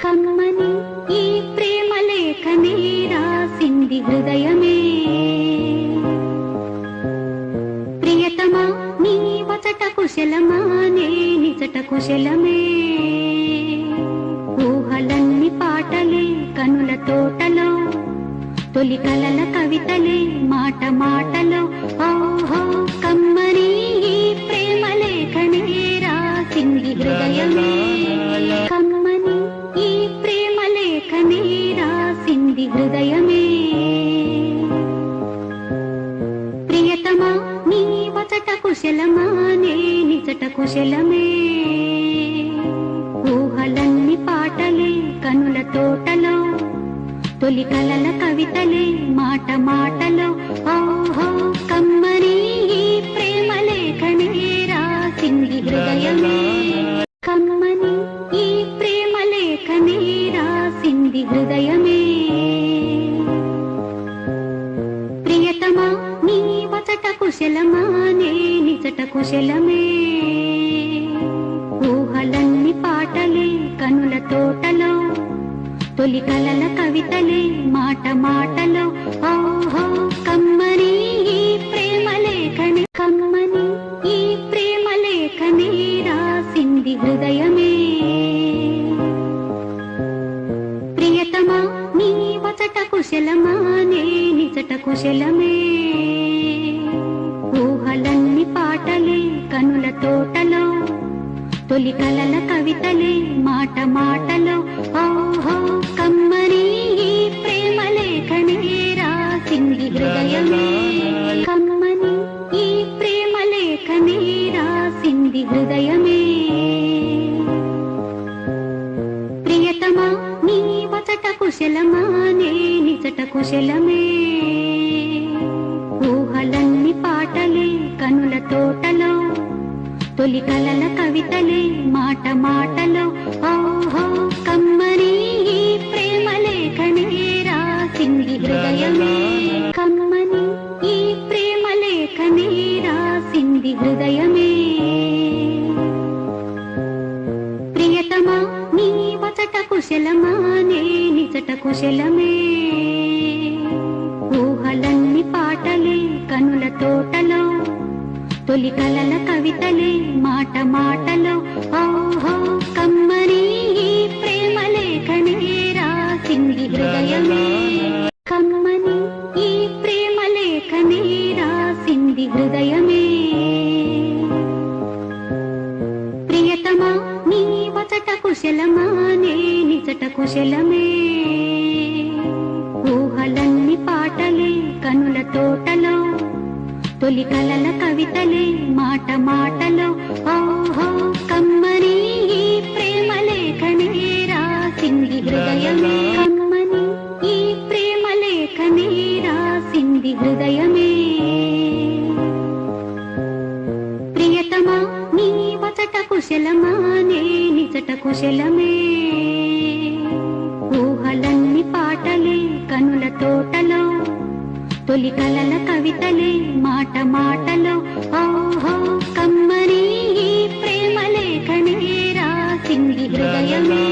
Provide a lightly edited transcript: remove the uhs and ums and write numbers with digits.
కమ్మని ఈ ప్రేమ లేఖనే రాసింది హృదయమే. ప్రియతమా నీ వచట కుశలమా నే నిజట కుశలమే. ఊహలన్ని పాటలే కనుల తోటలో, తొలి కలల కవితలే మాట మాటలో. ఓహో కమ్మని ఈ ప్రేమ లేఖనే రాసింది హృదయమే. కమ్మని ఈ ప్రేమ లేఖనే రాసింది హృదయమే. ప్రియతమా నీ వచట కుశలమా నే నిజట కుశలమే. ఊహలన్ని పాటలే కనుల తోటలో, తొలి కలల కవితలే మాట మాటలో. ఓహో కమ్మని ఈ ప్రేమ లేఖనే రాసింది హృదయమే. కమ్మని ఈ ప్రేమ లేఖనే రాసింది హృదయమే. ప్రియతమా నీ వచట కుశలమా నే నిజట కుశలమే. ఊహలన్ని పాటలే కనుల తోటలో, తొలి కలల కవితలే మాట మాటలో. ఓహో కమ్మని ఈ ప్రేమ లేఖనే. కమ్మని ఈ ప్రేమ లేఖనే రాసింది హృదయమే. ప్రియతమా నీ వచట కుశలమా నే నిజట కుశలమే. ఊహలన్ని పాటలే కనుల తోటలో, తొలి కలల కవితలే మాట మాటలో. ఓహో కమ్మని ఈ ప్రేమ లేఖనే రాసింది హృదయమే. కమ్మని ఈ ప్రేమ లేఖనే రాసింది హృదయమే. ప్రియతమా నీ వచట కుశలమా నే నిజట కుశలమే. ఊహలన్ని పాటలే కనుల తోటలో, తొలి కలల కవితలే మాట మాటలో. ఓహో కమ్మని ఈ ప్రేమ లేఖనే రాసింది హృదయమే. కమ్మని ఈ ప్రేమ లేఖనే రాసింది హృదయమే. ప్రియతమా నీ వచట కుశలమా నే నిజట కుశలమే. ఊహలన్ని పాటలే కనుల తోటలో, తొలి కలల కవితలే మాట మాటలో. ఓహో కమ్మని ఈ ప్రేమ లేఖనే రాసింది హృదయమే. కమ్మని ఈ ప్రేమ లేఖనే రాసింది హృదయమే. ప్రియతమా నీ వచట కుశలమా నే నిజట కుశలమే. ఊహలన్ని పాటలే కనుల తోటలో, తొలి కలల కవితలే మాట మాటలో. ఓహో కమ్మని ఈ ప్రేమ లేఖనే రాసింది హృదయమే. కమ్మని ఈ ప్రేమ లేఖనే రాసింది హృదయమే. ప్రియతమా నీ వచట కుశలమా నే నిజట కుశలమే. ఊహలన్ని పాటలే కనుల తోటలో, తొలి కలల కవితలే మాట మాటలో. ఓహో కమ్మని ఈ ప్రేమ లేఖనే రాసింది హృదయమే.